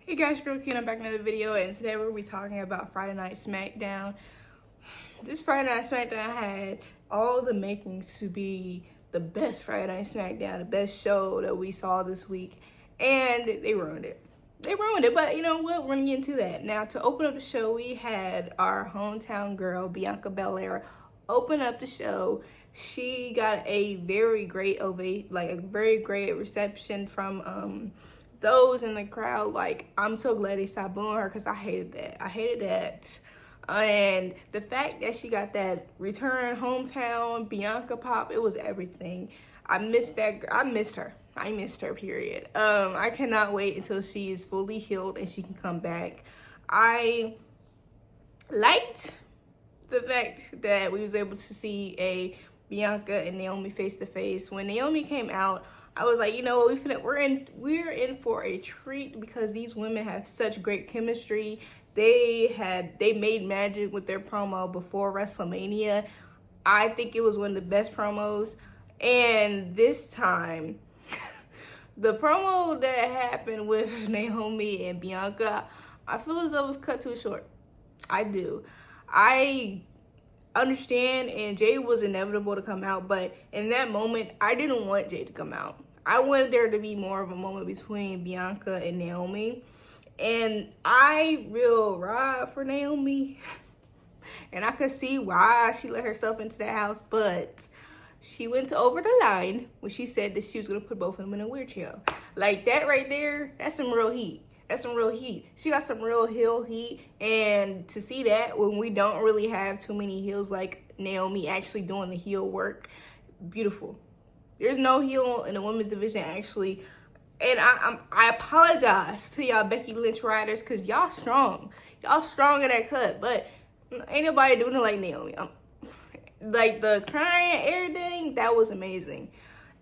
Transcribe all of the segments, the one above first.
Hey guys, Girl Key, I'm back in another video, and today we're going to be talking about Friday Night Smackdown. This Friday Night Smackdown had all the makings to be the best Friday Night Smackdown, the best show that we saw this week, and they ruined it. They ruined it, but you know what? We're going to get into that. Now, to open up the show, we had our hometown girl, Bianca Belair, open up the show. She got a very great reception from those in the crowd. Like, I'm so glad they stopped booing her because I hated that. And the fact that she got that return hometown Bianca pop, it was everything. I missed her, period. I cannot wait until she is fully healed and she can come back. I liked the fact that we was able to see a Bianca and Naomi face to face. When Naomi came out, I was like, you know what, we're in for a treat because these women have such great chemistry. They made magic with their promo before WrestleMania. I think it was one of the best promos. And this time, the promo that happened with Naomi and Bianca, I feel as though it was cut too short. I do. I understand, and Jade was inevitable to come out, but in that moment, I didn't want Jade to come out. I wanted there to be more of a moment between Bianca and Naomi, and I will ride for Naomi, and I could see why she let herself into that house, but she went over the line when she said that she was going to put both of them in a wheelchair. Like, that right there, that's some real heat. That's some real heat. She got some real heel heat, and to see that when we don't really have too many heels like Naomi actually doing the heel work, beautiful. There's no heel in the women's division actually, and I apologize to y'all Becky Lynch riders because y'all strong in that cut, but ain't nobody doing it like Naomi. Like the crying, everything, that was amazing.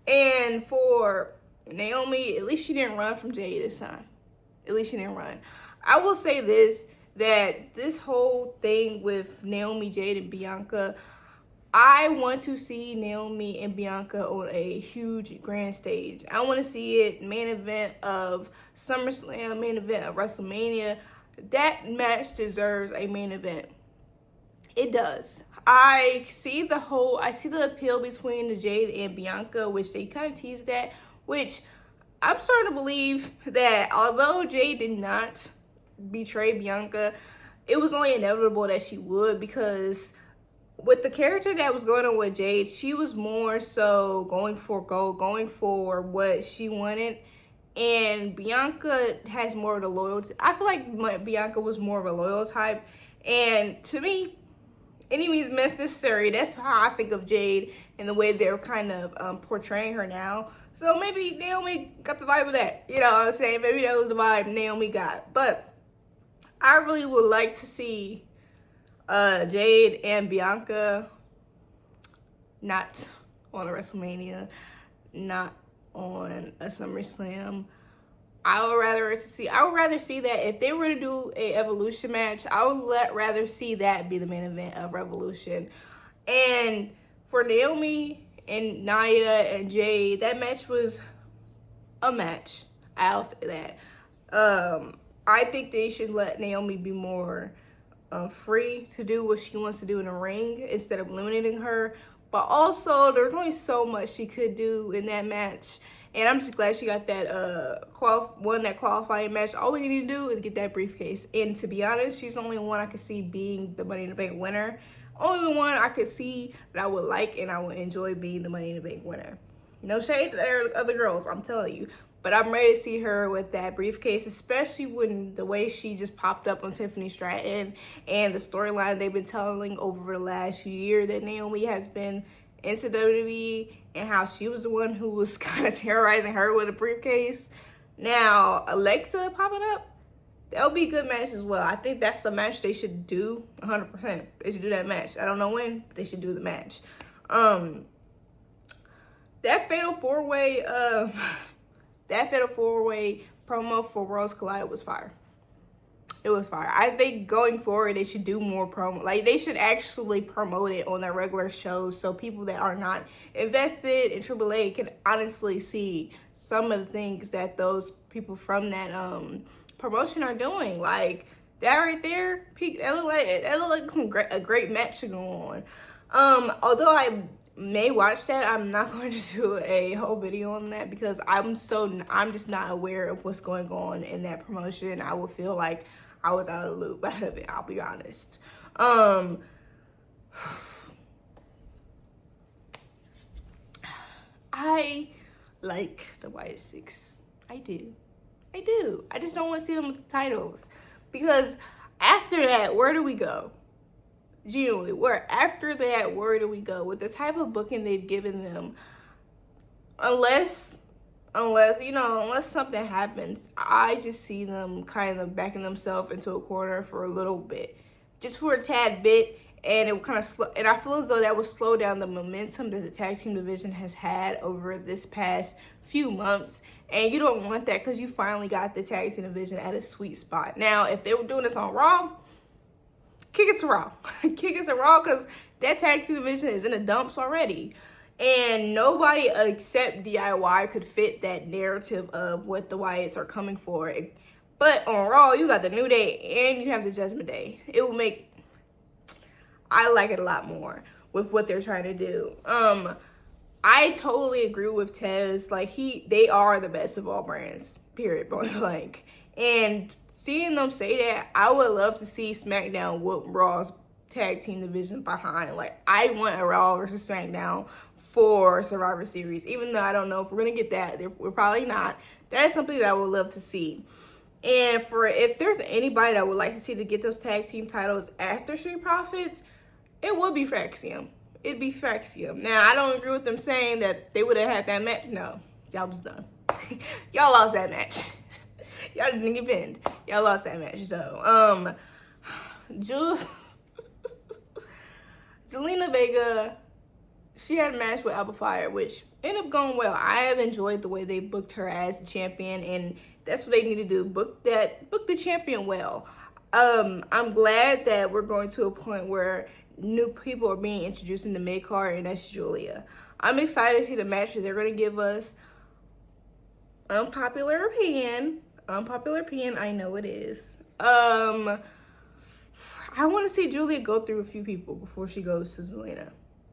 And for Naomi, at least she didn't run from Jade this time. At least she didn't run. I will say this, that this whole thing with Naomi, Jade, and Bianca, I want to see Naomi and Bianca on a huge grand stage. I want to see it main event of SummerSlam, main event of WrestleMania. That match deserves a main event. It does. I see the appeal between the Jade and Bianca, which they kind of teased at, which I'm starting to believe that although Jade did not betray Bianca, it was only inevitable that she would, because with the character that was going on with Jade, she was more so going for gold, going for what she wanted. And Bianca has more of the loyalty. I feel like Bianca was more of a loyal type. And to me, enemies necessary. That's how I think of Jade and the way they're kind of portraying her now. So maybe Naomi got the vibe of that. You know what I'm saying? Maybe that was the vibe Naomi got. But I really would like to see Jade and Bianca not on a WrestleMania, not on a SummerSlam. I would rather see that if they were to do a Evolution match, I would rather see that be the main event of Revolution. And for Naomi and Nia and Jade, that match was a match. I'll say that. I think they should let Naomi be more free to do what she wants to do in the ring instead of limiting her. But also, there's only so much she could do in that match. And I'm just glad she got that qualifying match. All we need to do is get that briefcase. And to be honest, she's the only one I could see being the Money in the Bank winner. Only the one I could see that I would like and I would enjoy being the Money in the Bank winner. No shade to the other girls, I'm telling you. But I'm ready to see her with that briefcase, especially when the way she just popped up on Tiffany Stratton and the storyline they've been telling over the last year that Naomi has been into WWE and how she was the one who was kind of terrorizing her with a briefcase. Now, Alexa popping up, that'll be a good match as well. I think that's the match they should do 100%. They should do that match. I don't know when, but they should do the match. That Fatal 4-Way, promo for Worlds Collide was fire. It was fire. I think going forward, they should do more promo. Like, they should actually promote it on their regular shows so people that are not invested in AAA can honestly see some of the things that those people from that promotion are doing. Like, that right there, that look like a great match to go on. Although I may watch that, I'm not going to do a whole video on that because I'm just not aware of what's going on in that promotion. I would feel like I was out of the loop out of it, I'll be honest. I like the White Six. I do. I just don't want to see them with the titles. Because after that, where do we go? Genuinely, where do we go? With the type of booking they've given them, unless something happens, I just see them kind of backing themselves into a corner for a little bit. Just for a tad bit. And it would kind of slow, and I feel as though that would slow down the momentum that the tag team division has had over this past few months. And you don't want that because you finally got the tag team division at a sweet spot. Now, if they were doing this on Raw, kick it to Raw. Kick it to Raw because that tag team division is in the dumps already. And nobody except DIY could fit that narrative of what the Wyatts are coming for. But on Raw, you got the New Day and you have the Judgment Day. It will make... I like it a lot more with what they're trying to do. I totally agree with Tez. Like, they are the best of all brands, period, point blank. And seeing them say that, I would love to see SmackDown whoop Raw's tag team division behind. Like, I want a Raw versus SmackDown for Survivor Series, even though I don't know if we're going to get that. We're probably not. That is something that I would love to see. And if there's anybody that I would like to see to get those tag team titles after Street Profits, it would be Faxium. It'd be Faxium. Now, I don't agree with them saying that they would have had that match. No, y'all was done. Y'all lost that match. Y'all didn't get pinned. Y'all lost that match. So, Zelina Vega, she had a match with Alba Fire, which ended up going well. I have enjoyed the way they booked her as the champion, and that's what they need to do. Book the champion well. I'm glad that we're going to a point where new people are being introduced in the mid-card, and that's Julia. I'm excited to see the matches they're going to give us. Unpopular opinion, I know it is. I want to see Julia go through a few people before she goes to Zelina.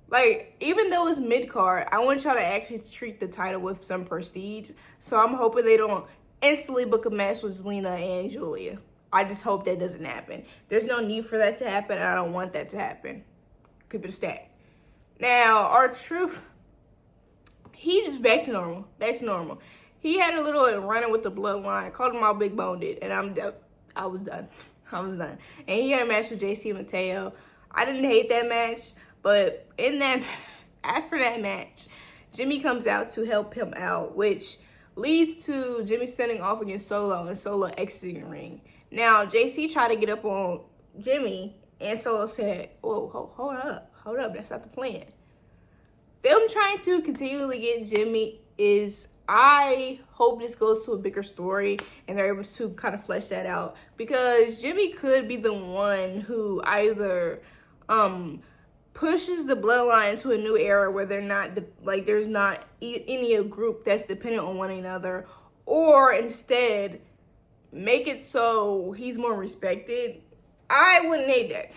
Like, even though it's mid-card, I want y'all to actually treat the title with some prestige. So I'm hoping they don't instantly book a match with Zelina and Julia. I just hope that doesn't happen. There's no need for that to happen, and I don't want that to happen. Keep it a stack. Now, R-Truth, he just back to normal. He had a little running with the bloodline, called him all big boned, and I was done. And he had a match with JC Mateo. I didn't hate that match, but after that match, Jimmy comes out to help him out, which leads to Jimmy standing off against Solo and Solo exiting the ring. Now, JC tried to get up on Jimmy, and Solo said, "Whoa, hold up, that's not the plan." Them trying to continually get Jimmy I hope this goes to a bigger story, and they're able to kind of flesh that out, because Jimmy could be the one who either pushes the bloodline to a new era where there's not any group that's dependent on one another, or instead make it so he's more respected. I wouldn't hate that.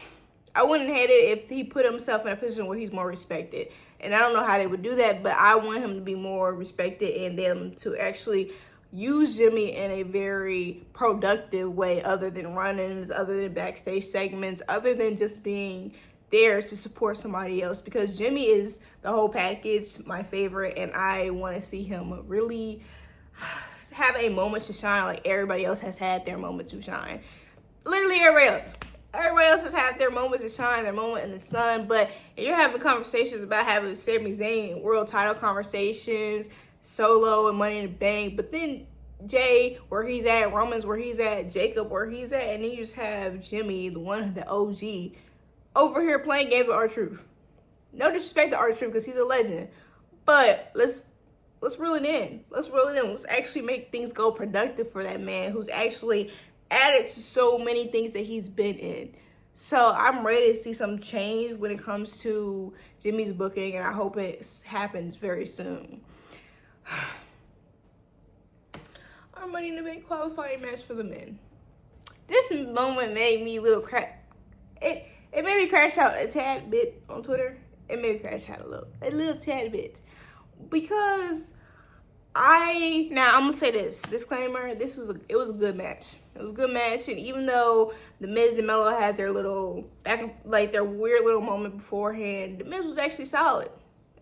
I wouldn't hate it if he put himself in a position where he's more respected. And I don't know how they would do that, but I want him to be more respected and them to actually use Jimmy in a very productive way, other than run-ins, other than backstage segments, other than just being there to support somebody else, because Jimmy is the whole package, my favorite, and I want to see him really have a moment to shine like everybody else has had their moment to shine. Literally everybody else has had their moment to shine, their moment in the sun. But if you're having conversations about having Sami Zayn world title conversations, Solo and Money in the Bank, but then Jay where he's at, Roman's where he's at, Jacob where he's at, and then you just have Jimmy, the OG, over here playing games with R-Truth. No disrespect to R-Truth because he's a legend, but let's reel it in. Let's actually make things go productive for that man who's actually added to so many things that he's been in. So I'm ready to see some change when it comes to Jimmy's booking, and I hope it happens very soon. our Money in the Bank qualifying match for the men. This moment made me It made me crash out a tad bit on Twitter. It made me crash out a little tad bit, because I'm gonna say this disclaimer. It was a good match. It was a good match, and even though the Miz and Melo had their little their weird little moment beforehand, the Miz was actually solid,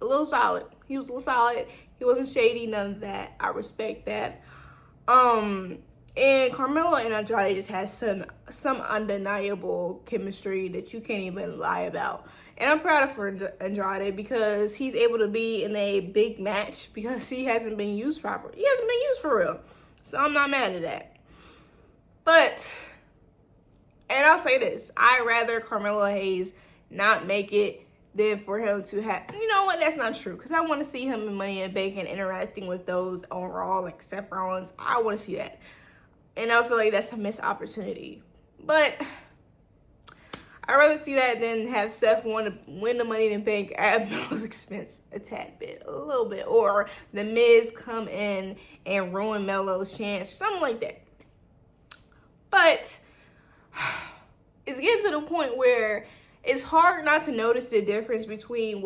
a little solid. He was a little solid. He wasn't shady, none of that. I respect that. And Carmelo and Andrade just has some undeniable chemistry that you can't even lie about. And I'm proud of Andrade, because he's able to be in a big match because he hasn't been used properly. He hasn't been used for real. So I'm not mad at that. And I'll say this, I'd rather Carmelo Hayes not make it than for him to have, you know what, that's not true. Because I want to see him in Money in the Bank and interacting with those on Raw, like Seth Rollins. I want to see that. And I feel like that's a missed opportunity. But I'd rather see that than have Seth win the Money in the Bank at Melo's expense a tad bit, a little bit. Or the Miz come in and ruin Melo's chance, something like that. But it's getting to the point where it's hard not to notice the difference between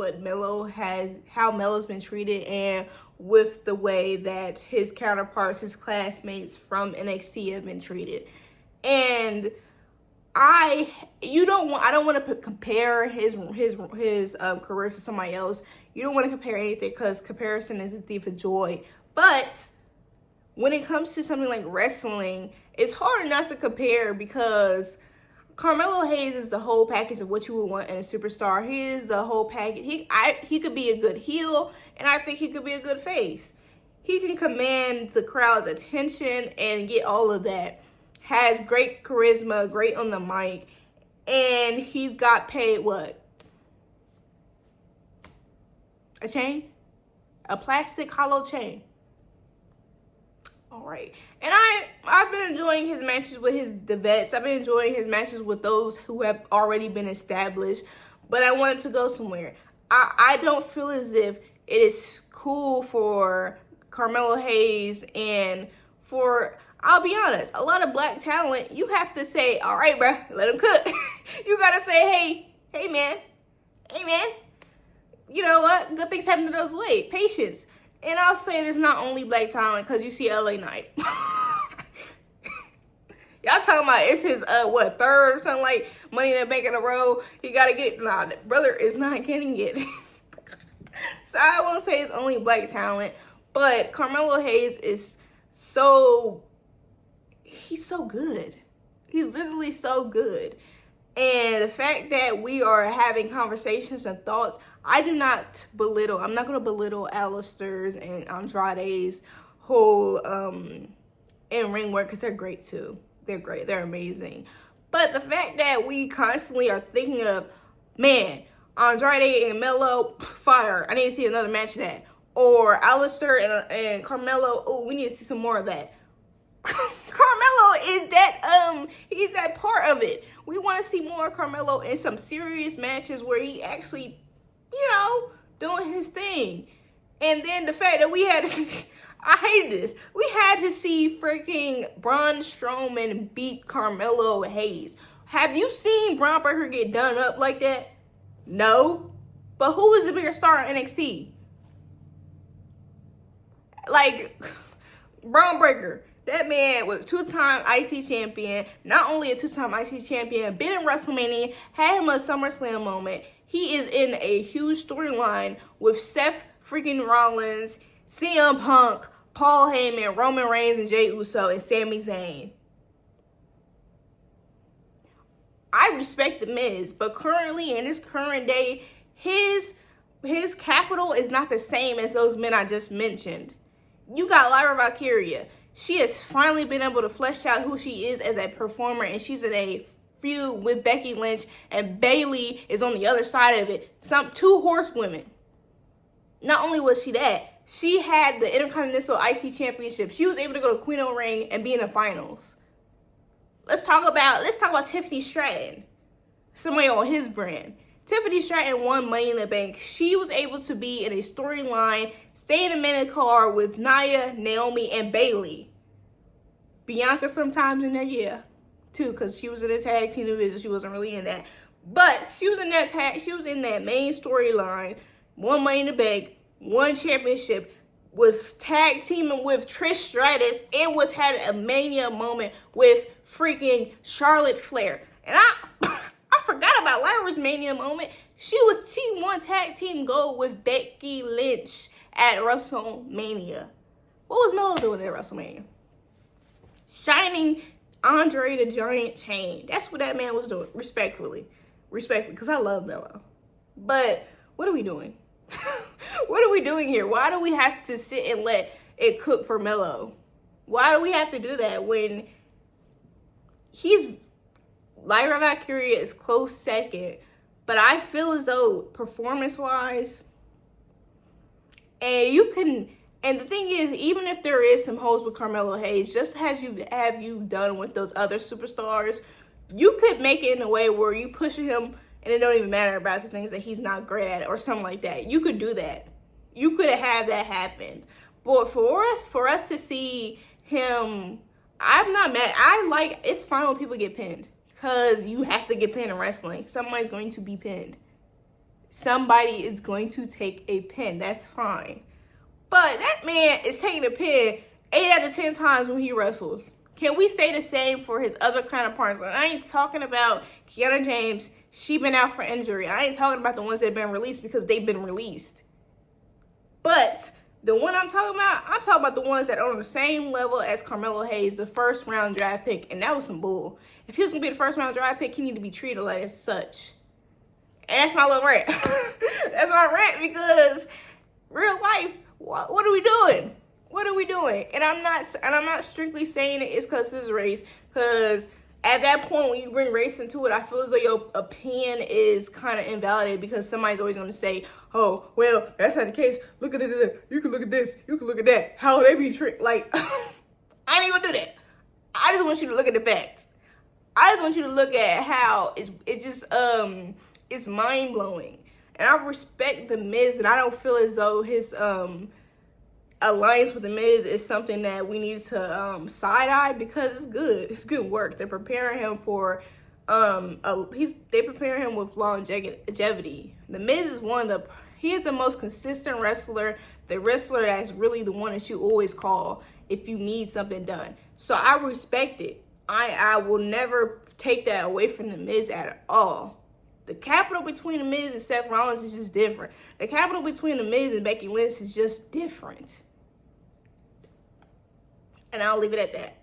how Melo's been treated, and with the way that his counterparts, his classmates from NXT have been treated. And I don't want to compare his career to somebody else. You don't want to compare anything, because comparison is a thief of joy. But when it comes to something like wrestling, it's hard not to compare, because Carmelo Hayes is the whole package of what you would want in a superstar. He is the whole package. He could be a good heel, and I think he could be a good face. He can command the crowd's attention and get all of that. Has great charisma, great on the mic, and he's got paid what? A chain? A plastic hollow chain. All right. And I've been enjoying his matches with the vets. I've been enjoying his matches with those who have already been established, but I wanted to go somewhere. I don't feel as if it is cool for Carmelo Hayes and for, I'll be honest, a lot of black talent, you have to say, all right, bro, let him cook. You got to say, hey, man, you know what? Good things happen to those way. Patience. And I'll say there's not only black talent, because you see LA Knight. Y'all talking about it's his, third or something, like Money in the Bank in a row. He got to get it. Nah, brother is not getting it. So I won't say it's only black talent, but Carmelo Hayes is he's so good. He's literally so good. And the fact that we are having conversations and thoughts, I'm not going to belittle Alistair's and Andrade's whole in-ring work, because they're great too. They're great. They're amazing. But the fact that we constantly are thinking of, man, Andrade and Melo, fire. I need to see another match of that. Or Alistair and Carmelo, oh, we need to see some more of that. Carmelo is he's that part of it. We want to see more of Carmelo in some serious matches where he actually, doing his thing. And then the fact that we had I hate this. We had to see freaking Braun Strowman beat Carmelo Hayes. Have you seen Braun Breaker get done up like that? No. But who was the bigger star in NXT? Like, Braun Breaker. That man was two-time IC champion. Not only a two-time IC champion, been in WrestleMania, had him a SummerSlam moment. He is in a huge storyline with Seth freaking Rollins, CM Punk, Paul Heyman, Roman Reigns, and Jey Uso, and Sami Zayn. I respect The Miz, but currently, in this current day, his capital is not the same as those men I just mentioned. You got Lyra Valkyria. She has finally been able to flesh out who she is as a performer, and she's in a feud with Becky Lynch, and Bayley is on the other side of it. Two horsewomen. Not only was she that, she had the Intercontinental IC Championship. She was able to go to Queen of the Ring and be in the finals. Let's talk about Tiffany Stratton. Somebody on his brand. Tiffany Stratton won Money in the Bank. She was able to be in a storyline, stay in a minute card with Nia, Naomi, and Bayley. Bianca sometimes in there, yeah, too, because she was in a tag team division. She wasn't really in that. But she was in that main storyline. Won Money in the Bank, won championship, was tag teaming with Trish Stratus, and had a Mania moment with freaking Charlotte Flair. And I forgot about Lyra's Mania moment. She won tag team gold with Becky Lynch at WrestleMania. What was Melo doing at WrestleMania? Shining Andre the Giant chain. That's what that man was doing. Respectfully, because I love Melo. But what are we doing? What are we doing here? Why do we have to sit and let it cook for Melo? Why do we have to do that when Lyra Valkyria is close second, but I feel as though performance-wise, and the thing is, even if there is some holes with Carmelo Hayes, just as you've done with those other superstars, you could make it in a way where you push him and it don't even matter about the things that he's not great at or something like that. You could do that. You could have that happen. But for us to see him, I'm not mad. It's fine when people get pinned, because you have to get pinned in wrestling. Somebody's going to be pinned. Somebody is going to take a pin. That's fine. But that man is taking a pin 8 out of 10 times when he wrestles. Can we say the same for his other counterparts? And I ain't talking about Kiana James. She been out for injury. I ain't talking about the ones that have been released, because they've been released. But the one I'm talking about the ones that are on the same level as Carmelo Hayes, the first round draft pick. And that was some bull. If he was going to be the first round draft pick, he need to be treated like as such. And that's my little rant. That's my rant, because real life, what are we doing? What are we doing? And I'm not strictly saying it's because it's race, because at that point when you bring race into it, I feel as though your opinion is kind of invalidated, because somebody's always going to say, oh, well, that's not the case. Look at it. You can look at this. You can look at that. How they be tricked? Like, I ain't going to do that. I just want you to look at the facts. I just want you to look at how it's mind-blowing. And I respect The Miz, and I don't feel as though his alliance with The Miz is something that we need to side-eye, because it's good. It's good work. They're preparing him for they prepare him with longevity. The Miz is he is the most consistent wrestler, the wrestler that's really the one that you always call if you need something done. So I respect it. I will never take that away from The Miz at all. The capital between The Miz and Seth Rollins is just different. The capital between The Miz and Becky Lynch is just different. And I'll leave it at that.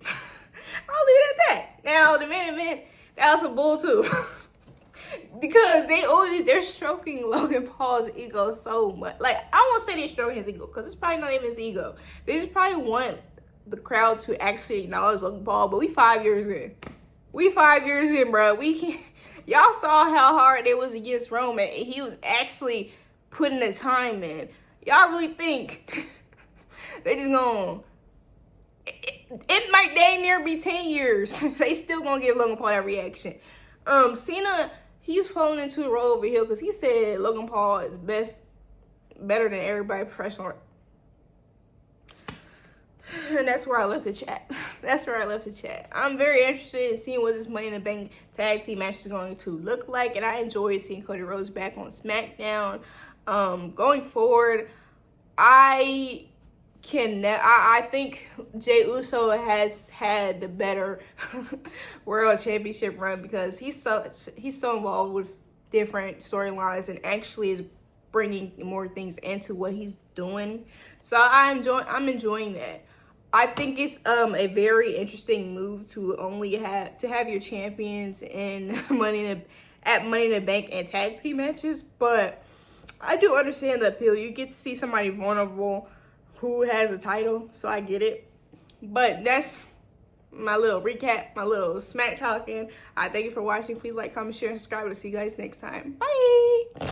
Now, the main event, that was some bull too. Because they're stroking Logan Paul's ego so much. Like, I won't say they're stroking his ego, because it's probably not even his ego. They just probably want the crowd to actually acknowledge Logan Paul, but we 5 years in. Bro. We can't. Y'all saw how hard it was against Roman, and he was actually putting the time in. Y'all really think they just gonna... It might dang near be 10 years. They still gonna give Logan Paul that reaction. Cena, he's falling into the role over here, because he said Logan Paul is better than everybody professional. And that's where I left the chat. I'm very interested in seeing what this Money in the Bank tag team match is going to look like. And I enjoyed seeing Cody Rhodes back on Smackdown. Going forward, I think Jey Uso has had the better World Championship run, because he's so involved with different storylines and actually is bringing more things into what he's doing. So I'm enjoying that. I think it's a very interesting move to have your champions in Money in the Bank and tag team matches, but I do understand the appeal. You get to see somebody vulnerable who has a title, so I get it. But that's my little recap, my little smack talking. I thank you for watching. Please like, comment, share, and subscribe. I'll see you guys next time. Bye.